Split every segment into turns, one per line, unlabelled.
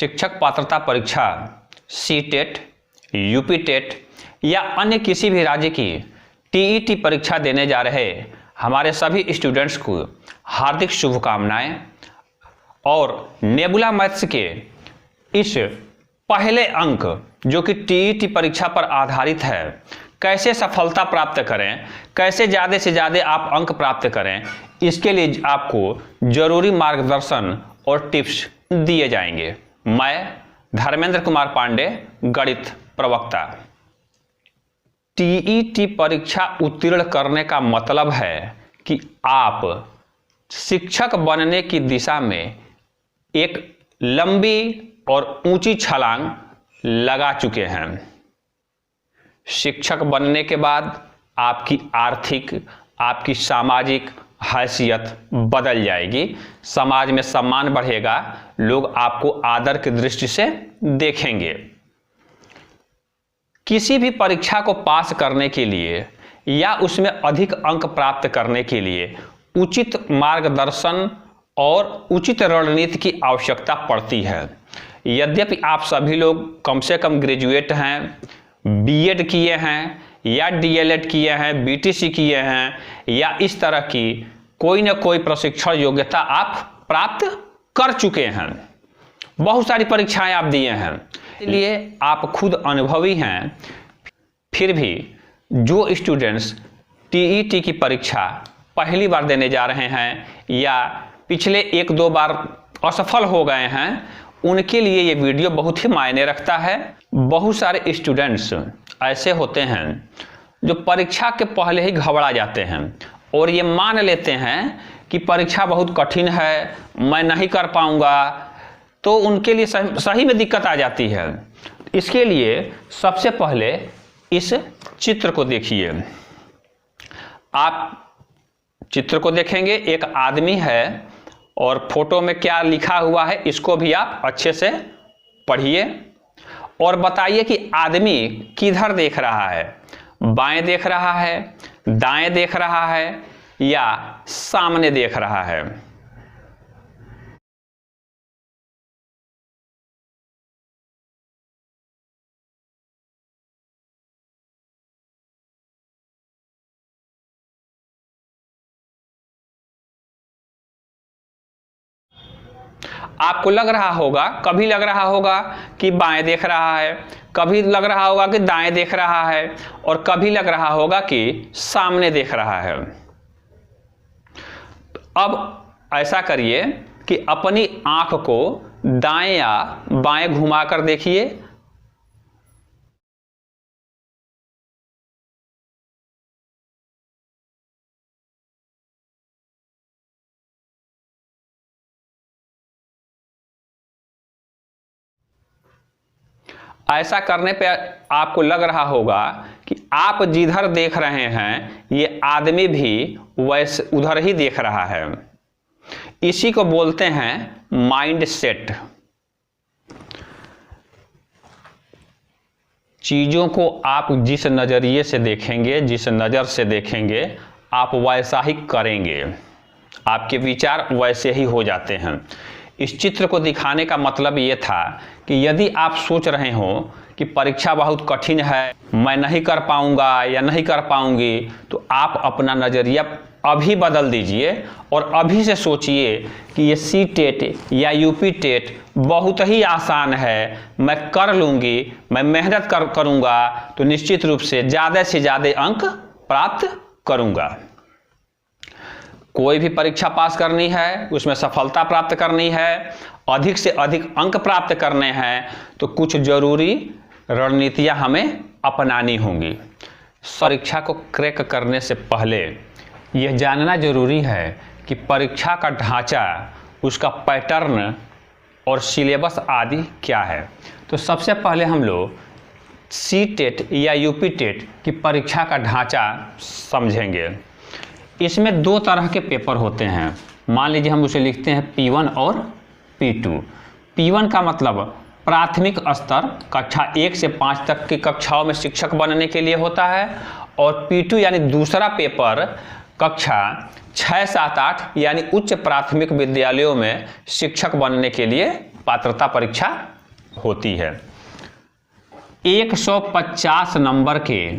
शिक्षक पात्रता परीक्षा सीटेट, यूपी टेट या अन्य किसी भी राज्य की टीईटी परीक्षा देने जा रहे हमारे सभी स्टूडेंट्स को हार्दिक शुभकामनाएं। और नेबुला मैथ्स के इस पहले अंक जो कि टीईटी परीक्षा पर आधारित है, कैसे सफलता प्राप्त करें, कैसे ज़्यादा से ज़्यादा आप अंक प्राप्त करें, इसके लिए आपको जरूरी मार्गदर्शन और टिप्स दिए जाएंगे। मैं धर्मेंद्र कुमार पांडे, गणित प्रवक्ता। टीईटी परीक्षा उत्तीर्ण करने का मतलब है कि आप शिक्षक बनने की दिशा में एक लंबी और ऊंची छलांग लगा चुके हैं। शिक्षक बनने के बाद आपकी आर्थिक, आपकी सामाजिक हैसियत बदल जाएगी, समाज में सम्मान बढ़ेगा, लोग आपको आदर की दृष्टि से देखेंगे। किसी भी परीक्षा को पास करने के लिए या उसमें अधिक अंक प्राप्त करने के लिए उचित मार्गदर्शन और उचित रणनीति की आवश्यकता पड़ती है। यद्यपि आप सभी लोग कम से कम ग्रेजुएट हैं, बीएड किए हैं या डीएलएड किए हैं, बीटीसी किए हैं या इस तरह की कोई न कोई प्रशिक्षण योग्यता आप प्राप्त कर चुके हैं, बहुत सारी परीक्षाएं आप दिए हैं, इसलिए आप खुद अनुभवी हैं। फिर भी जो स्टूडेंट्स टीईटी की परीक्षा पहली बार देने जा रहे हैं या पिछले 1-2 बार असफल हो गए हैं, उनके लिए ये वीडियो बहुत ही मायने रखता है। बहुत सारे स्टूडेंट्स ऐसे होते हैं जो परीक्षा के पहले ही घबरा जाते हैं और ये मान लेते हैं कि परीक्षा बहुत कठिन है, मैं नहीं कर पाऊंगा, तो उनके लिए सही में दिक्कत आ जाती है। इसके लिए सबसे पहले इस चित्र को देखिए। आप चित्र को देखेंगे, एक आदमी है और फोटो में क्या लिखा हुआ है इसको भी आप अच्छे से पढ़िए और बताइए कि आदमी किधर देख रहा है, बाएं देख रहा है, दाएं देख रहा है या सामने देख रहा है। आपको लग रहा होगा, कभी लग रहा होगा कि बाएं देख रहा है, कभी लग रहा होगा कि दाएं देख रहा है और कभी लग रहा होगा कि सामने देख रहा है। अब ऐसा करिए कि अपनी आंख को दाएं या बाएं घुमाकर देखिए। ऐसा करने पे आपको लग रहा होगा कि आप जिधर देख रहे हैं ये आदमी भी वैसे उधर ही देख रहा है। इसी को बोलते हैं माइंड सेट। चीजों को आप जिस नजरिए से देखेंगे, जिस नजर से देखेंगे, आप वैसा ही करेंगे, आपके विचार वैसे ही हो जाते हैं। इस चित्र को दिखाने का मतलब ये था कि यदि आप सोच रहे हो कि परीक्षा बहुत कठिन है, मैं नहीं कर पाऊंगा या नहीं कर पाऊंगी, तो आप अपना नज़रिया अभी बदल दीजिए और अभी से सोचिए कि ये सीटेट या यूपी टेट बहुत ही आसान है, मैं कर लूँगी, मैं मेहनत करूँगा तो निश्चित रूप से ज़्यादा अंक प्राप्त करूँगा। कोई भी परीक्षा पास करनी है, उसमें सफलता प्राप्त करनी है, अधिक से अधिक अंक प्राप्त करने हैं, तो कुछ जरूरी रणनीतियां हमें अपनानी होंगी। परीक्षा को क्रैक करने से पहले यह जानना जरूरी है कि परीक्षा का ढांचा, उसका पैटर्न और सिलेबस आदि क्या है। तो सबसे पहले हम लोग सीटेट या यूपी टेट की परीक्षा का ढांचा समझेंगे। इसमें 2 तरह के पेपर होते हैं। मान लीजिए हम उसे लिखते हैं P1 और P2। P1 का मतलब प्राथमिक स्तर कक्षा 1 से 5 तक की कक्षाओं में शिक्षक बनने के लिए होता है और P2 यानी दूसरा पेपर कक्षा 6, 7, 8 यानी उच्च प्राथमिक विद्यालयों में शिक्षक बनने के लिए पात्रता परीक्षा होती है। 150 नंबर के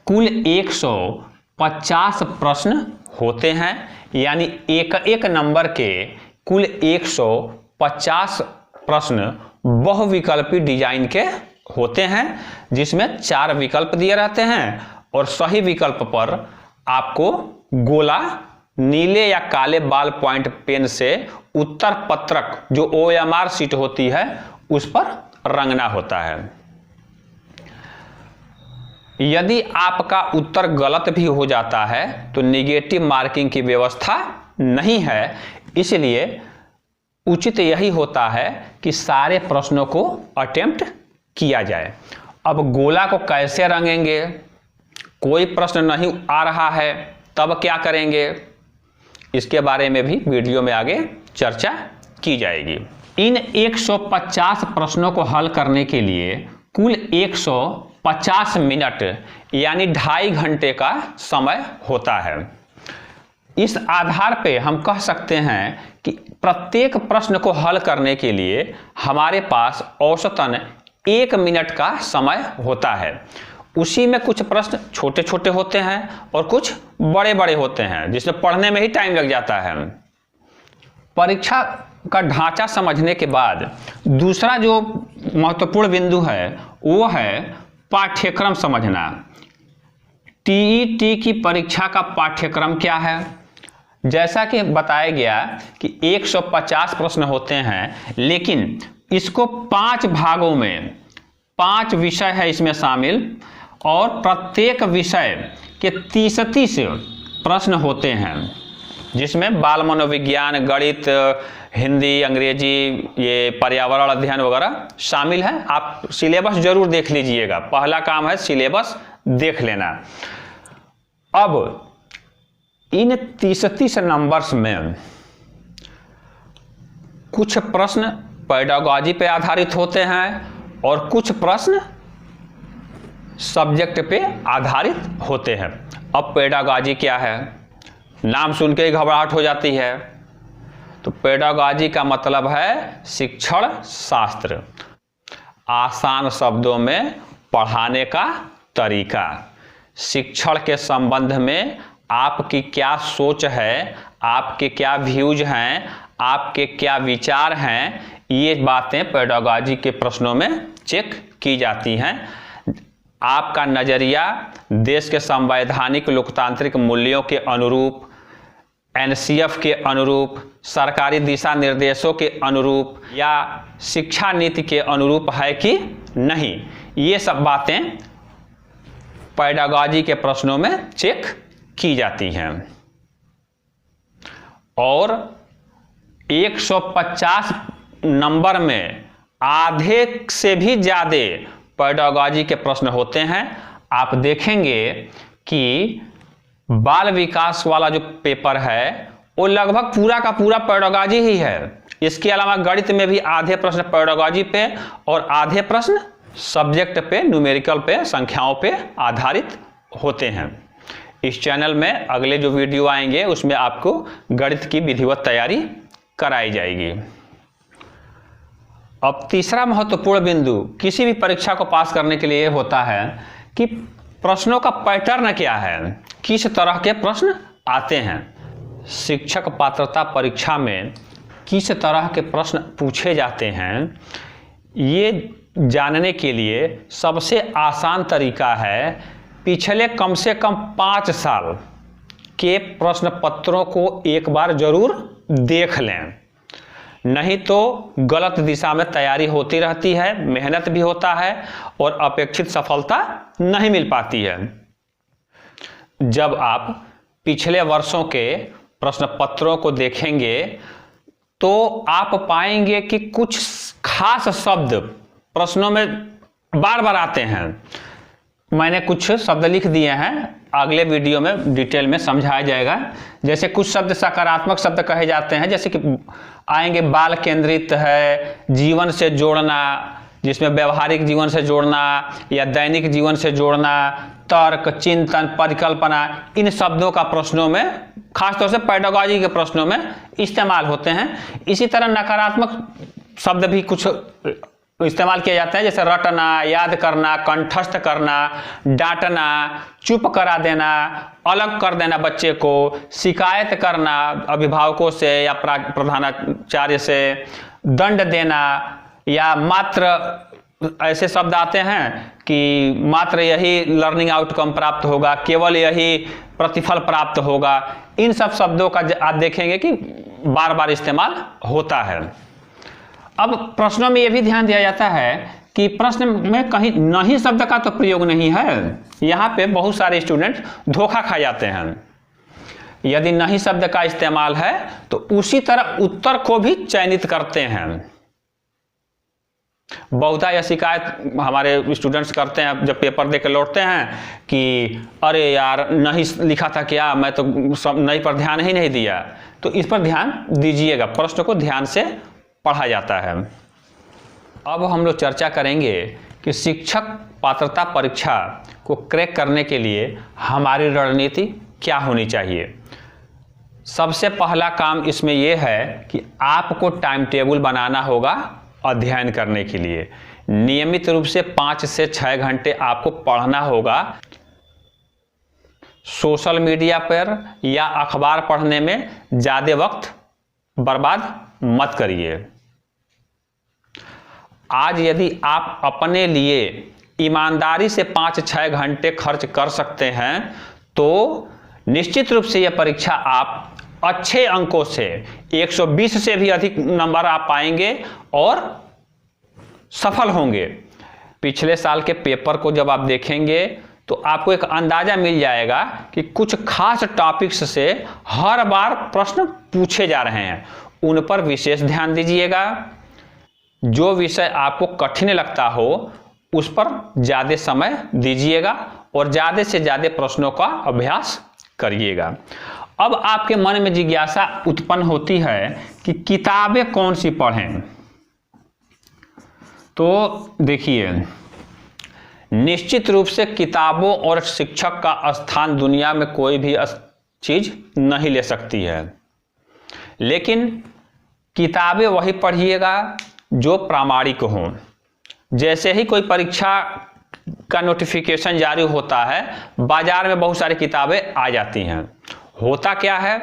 कुल 150 प्रश्न होते हैं, यानी एक नंबर के कुल 150 प्रश्न बहुविकल्पी डिजाइन के होते हैं, जिसमें 4 विकल्प दिए रहते हैं और सही विकल्प पर आपको गोला नीले या काले बॉल पॉइंट पेन से उत्तर पत्रक जो OMR शीट होती है उस पर रंगना होता है। यदि आपका उत्तर गलत भी हो जाता है तो नेगेटिव मार्किंग की व्यवस्था नहीं है, इसलिए उचित यही होता है कि सारे प्रश्नों को अटेम्प्ट किया जाए। अब गोला को कैसे रंगेंगे, कोई प्रश्न नहीं आ रहा है तब क्या करेंगे, इसके बारे में भी वीडियो में आगे चर्चा की जाएगी। इन 150 प्रश्नों को हल करने के लिए कुल 150 मिनट यानी 2.5 घंटे का समय होता है। इस आधार पे हम कह सकते हैं कि प्रत्येक प्रश्न को हल करने के लिए हमारे पास औसतन 1 मिनट का समय होता है। उसी में कुछ प्रश्न छोटे छोटे होते हैं और कुछ बड़े बड़े होते हैं, जिसमें पढ़ने में ही टाइम लग जाता है। परीक्षा का ढांचा समझने के बाद दूसरा जो महत्वपूर्ण बिंदु है वो है पाठ्यक्रम समझना। TET की परीक्षा का पाठ्यक्रम क्या है? जैसा कि बताया गया कि 150 प्रश्न होते हैं, लेकिन इसको 5 भागों में 5 विषय है इसमें शामिल, और प्रत्येक विषय के 30 प्रश्न होते हैं, जिसमें बाल मनोविज्ञान, गणित, हिंदी, अंग्रेजी, ये पर्यावरण अध्ययन वगैरह शामिल है। आप सिलेबस जरूर देख लीजिएगा, पहला काम है सिलेबस देख लेना। अब इन 30 नंबर्स में कुछ प्रश्न पेडागॉजी पे आधारित होते हैं और कुछ प्रश्न सब्जेक्ट पे आधारित होते हैं। अब पेडागॉजी क्या है, नाम सुन के ही घबराहट हो जाती है। तो पेडागॉजी का मतलब है शिक्षण शास्त्र, आसान शब्दों में पढ़ाने का तरीका। शिक्षण के संबंध में आपकी क्या सोच है, आपके क्या व्यूज हैं, आपके क्या विचार हैं, ये बातें पेडागॉजी के प्रश्नों में चेक की जाती हैं। आपका नज़रिया देश के संवैधानिक लोकतांत्रिक मूल्यों के अनुरूप, NCF के अनुरूप, सरकारी दिशा निर्देशों के अनुरूप या शिक्षा नीति के अनुरूप है कि नहीं, ये सब बातें पेडागॉजी के प्रश्नों में चेक की जाती हैं। और 150 नंबर में आधे से भी ज़्यादा पेडागॉजी के प्रश्न होते हैं। आप देखेंगे कि बाल विकास वाला जो पेपर है वो लगभग पूरा का पूरा पेडागॉजी ही है। इसके अलावा गणित में भी आधे प्रश्न पेडागॉजी पे और आधे प्रश्न सब्जेक्ट पे, न्यूमेरिकल पे, संख्याओं पे आधारित होते हैं। इस चैनल में अगले जो वीडियो आएंगे उसमें आपको गणित की विधिवत तैयारी कराई जाएगी। अब तीसरा महत्वपूर्ण बिंदु किसी भी परीक्षा को पास करने के लिए होता है कि प्रश्नों का पैटर्न क्या है, किस तरह के प्रश्न आते हैं। शिक्षक पात्रता परीक्षा में किस तरह के प्रश्न पूछे जाते हैं, ये जानने के लिए सबसे आसान तरीका है पिछले कम से कम 5 साल के प्रश्न पत्रों को एक बार जरूर देख लें। नहीं तो गलत दिशा में तैयारी होती रहती है, मेहनत भी होता है और अपेक्षित सफलता नहीं मिल पाती है। जब आप पिछले वर्षों के प्रश्न पत्रों को देखेंगे तो आप पाएंगे कि कुछ खास शब्द प्रश्नों में बार बार आते हैं। मैंने कुछ शब्द लिख दिए हैं, अगले वीडियो में डिटेल में समझाया जाएगा। जैसे कुछ शब्द सकारात्मक शब्द कहे जाते हैं, जैसे कि आएंगे बाल केंद्रित है, जीवन से जोड़ना, जिसमें व्यवहारिक जीवन से जोड़ना या दैनिक जीवन से जोड़ना, तर्क, चिंतन, परिकल्पना, इन शब्दों का प्रश्नों में खासतौर से पेडागॉजी के प्रश्नों में इस्तेमाल होते हैं। इसी तरह नकारात्मक शब्द भी कुछ इस्तेमाल किए जाते हैं, जैसे रटना, याद करना, कंठस्थ करना, डांटना, चुप करा देना, अलग कर देना बच्चे को, शिकायत करना अभिभावकों से या प्रधानाचार्य से, दंड देना, या मात्र ऐसे शब्द आते हैं कि मात्र यही लर्निंग आउटकम प्राप्त होगा, केवल यही प्रतिफल प्राप्त होगा। इन सब शब्दों का आप देखेंगे कि बार बार इस्तेमाल होता है। अब प्रश्नों में यह भी ध्यान दिया जाता है कि प्रश्न में कहीं नहीं शब्द का तो प्रयोग नहीं है। यहाँ पे बहुत सारे स्टूडेंट धोखा खा जाते हैं। यदि नहीं शब्द का इस्तेमाल है तो उसी तरह उत्तर को भी चयनित करते हैं। बहुधा यह शिकायत हमारे स्टूडेंट्स करते हैं जब पेपर देकर लौटते हैं कि अरे यार नहीं लिखा था क्या, मैं तो नहीं पर ध्यान ही नहीं दिया। तो इस पर ध्यान दीजिएगा, प्रश्न को ध्यान से पढ़ा जाता है। अब हम लोग चर्चा करेंगे कि शिक्षक पात्रता परीक्षा को क्रैक करने के लिए हमारी रणनीति क्या होनी चाहिए। सबसे पहला काम इसमें यह है कि आपको टाइम टेबल बनाना होगा अध्ययन करने के लिए। नियमित रूप से 5 से 6 घंटे आपको पढ़ना होगा। सोशल मीडिया पर या अखबार पढ़ने में ज़्यादा वक्त बर्बाद मत करिए। आज यदि आप अपने लिए ईमानदारी से 5-6 घंटे खर्च कर सकते हैं तो निश्चित रूप से यह परीक्षा आप अच्छे अंकों से 120 से भी अधिक नंबर आप पाएंगे और सफल होंगे। पिछले साल के पेपर को जब आप देखेंगे तो आपको एक अंदाजा मिल जाएगा कि कुछ खास टॉपिक्स से हर बार प्रश्न पूछे जा रहे हैं। उन पर विशेष ध्यान दीजिएगा। जो विषय आपको कठिन लगता हो उस पर ज़्यादा समय दीजिएगा और ज़्यादा से ज़्यादा प्रश्नों का अभ्यास करिएगा। अब आपके मन में जिज्ञासा उत्पन्न होती है कि किताबें कौन सी पढ़ें। तो देखिए, निश्चित रूप से किताबों और शिक्षक का स्थान दुनिया में कोई भी चीज़ नहीं ले सकती है, लेकिन किताबें वही पढ़िएगा जो प्रामाणिक हों। जैसे ही कोई परीक्षा का नोटिफिकेशन जारी होता है, बाजार में बहुत सारी किताबें आ जाती हैं। होता क्या है,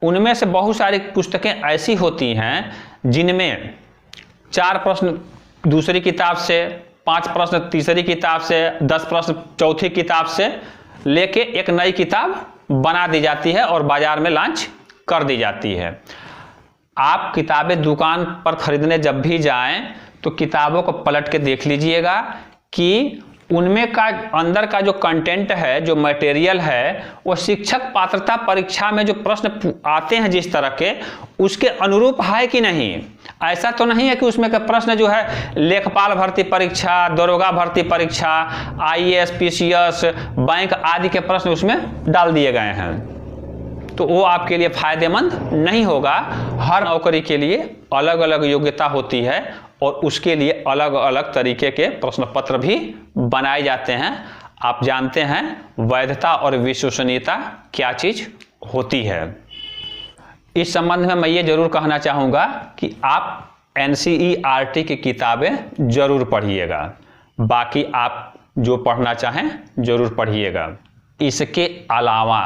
उनमें से बहुत सारी पुस्तकें ऐसी होती हैं जिनमें 4 प्रश्न दूसरी किताब से, 5 प्रश्न तीसरी किताब से, 10 प्रश्न चौथी किताब से लेके एक नई किताब बना दी जाती है और बाजार में लॉन्च कर दी जाती है। आप किताबें दुकान पर खरीदने जब भी जाएं तो किताबों को पलट के देख लीजिएगा कि उनमें का अंदर का जो कंटेंट है, जो मटेरियल है, वो शिक्षक पात्रता परीक्षा में जो प्रश्न आते हैं जिस तरह के, उसके अनुरूप है कि नहीं। ऐसा तो नहीं है कि उसमें का प्रश्न जो है लेखपाल भर्ती परीक्षा, दरोगा भर्ती परीक्षा, IAS, PCS, बैंक आदि के प्रश्न उसमें डाल दिए गए हैं, तो वो आपके लिए फायदेमंद नहीं होगा। हर नौकरी के लिए अलग अलग योग्यता होती है और उसके लिए अलग अलग तरीके के प्रश्न पत्र भी बनाए जाते हैं। आप जानते हैं वैधता और विश्वसनीयता क्या चीज़ होती है। इस संबंध में मैं ये जरूर कहना चाहूँगा कि आप NCERT की किताबें जरूर पढ़िएगा। बाकी आप जो पढ़ना चाहें जरूर पढ़िएगा। इसके अलावा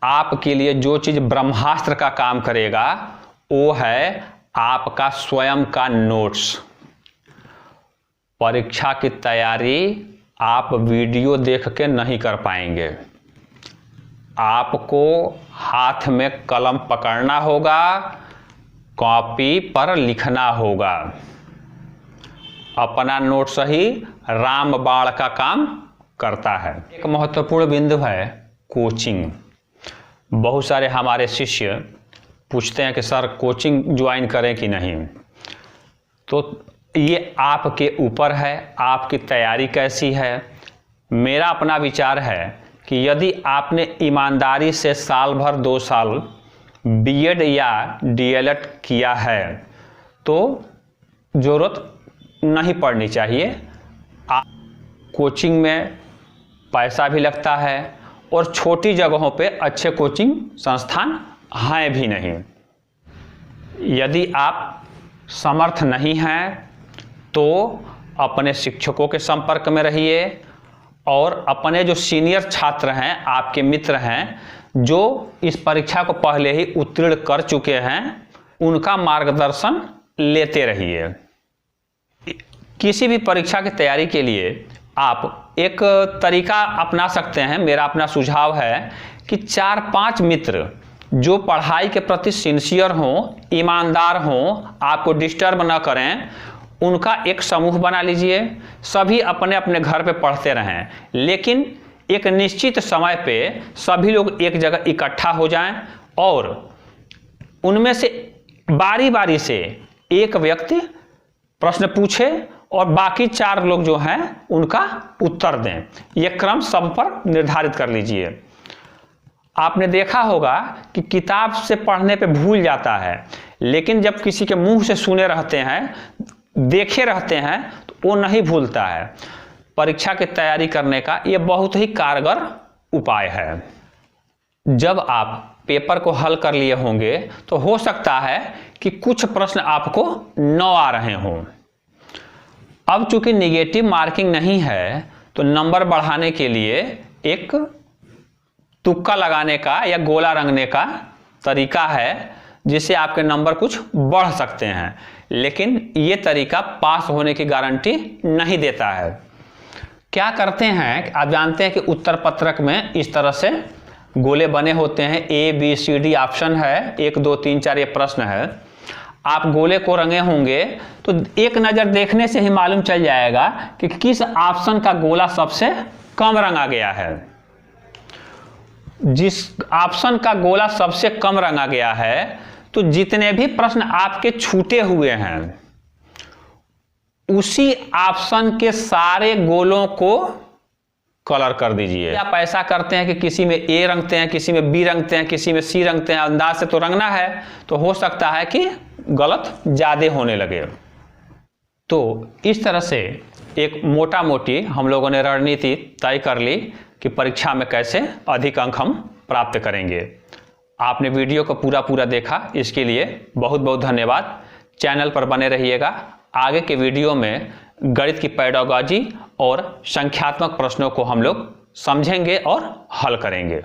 आपके लिए जो चीज़ ब्रह्मास्त्र का काम करेगा वो है आपका स्वयं का नोट्स। परीक्षा की तैयारी आप वीडियो देख के नहीं कर पाएंगे। आपको हाथ में कलम पकड़ना होगा, कॉपी पर लिखना होगा। अपना नोट्स ही रामबाण का काम करता है। एक महत्वपूर्ण बिंदु है कोचिंग। बहुत सारे हमारे शिष्य पूछते हैं कि सर कोचिंग ज्वाइन करें कि नहीं। तो ये आपके ऊपर है, आपकी तैयारी कैसी है। मेरा अपना विचार है कि यदि आपने ईमानदारी से साल भर 2 साल B.Ed या D.LED किया है तो ज़रूरत नहीं पड़नी चाहिए। कोचिंग में पैसा भी लगता है और छोटी जगहों पे अच्छे कोचिंग संस्थान हैं भी नहीं। यदि आप समर्थ नहीं हैं तो अपने शिक्षकों के संपर्क में रहिए और अपने जो सीनियर छात्र हैं, आपके मित्र हैं, जो इस परीक्षा को पहले ही उत्तीर्ण कर चुके हैं, उनका मार्गदर्शन लेते रहिए। किसी भी परीक्षा की तैयारी के लिए आप एक तरीका अपना सकते हैं। मेरा अपना सुझाव है कि 4-5 मित्र जो पढ़ाई के प्रति सिंसियर हों, ईमानदार हों, आपको डिस्टर्ब ना करें, उनका एक समूह बना लीजिए। सभी अपने अपने घर पे पढ़ते रहें, लेकिन एक निश्चित समय पे सभी लोग एक जगह इकट्ठा हो जाएं और उनमें से बारी बारी से एक व्यक्ति प्रश्न पूछे और बाकी 4 लोग जो हैं उनका उत्तर दें। यह क्रम सब पर निर्धारित कर लीजिए। आपने देखा होगा कि किताब से पढ़ने पे भूल जाता है, लेकिन जब किसी के मुंह से सुने रहते हैं, देखे रहते हैं, तो वो नहीं भूलता है। परीक्षा की तैयारी करने का यह बहुत ही कारगर उपाय है। जब आप पेपर को हल कर लिए होंगे तो हो सकता है कि कुछ प्रश्न आपको न आ रहे हों। अब चूंकि नेगेटिव मार्किंग नहीं है तो नंबर बढ़ाने के लिए एक तुक्का लगाने का या गोला रंगने का तरीका है, जिससे आपके नंबर कुछ बढ़ सकते हैं, लेकिन ये तरीका पास होने की गारंटी नहीं देता है। क्या करते हैं, आप जानते हैं कि उत्तर पत्रक में इस तरह से गोले बने होते हैं। ABCD ऑप्शन है, 1 2 3 4 ये प्रश्न है। आप गोले को रंगे होंगे तो एक नज़र देखने से ही मालूम चल जाएगा कि किस ऑप्शन का गोला सबसे कम रंगा गया है। जिस ऑप्शन का गोला सबसे कम रंगा गया है, तो जितने भी प्रश्न आपके छूटे हुए हैं उसी ऑप्शन के सारे गोलों को कलर कर दीजिए। आप ऐसा करते हैं कि किसी में A रंगते हैं, किसी में B रंगते हैं, किसी में C रंगते हैं, अंदाज से तो रंगना है, तो हो सकता है कि गलत ज्यादा होने लगे। तो इस तरह से एक मोटा मोटी हम लोगों ने रणनीति तय कर ली कि परीक्षा में कैसे अधिक अंक हम प्राप्त करेंगे। आपने वीडियो को पूरा देखा, इसके लिए बहुत बहुत धन्यवाद। चैनल पर बने रहिएगा। आगे के वीडियो में गणित की पेडागॉजी और संख्यात्मक प्रश्नों को हम लोग समझेंगे और हल करेंगे।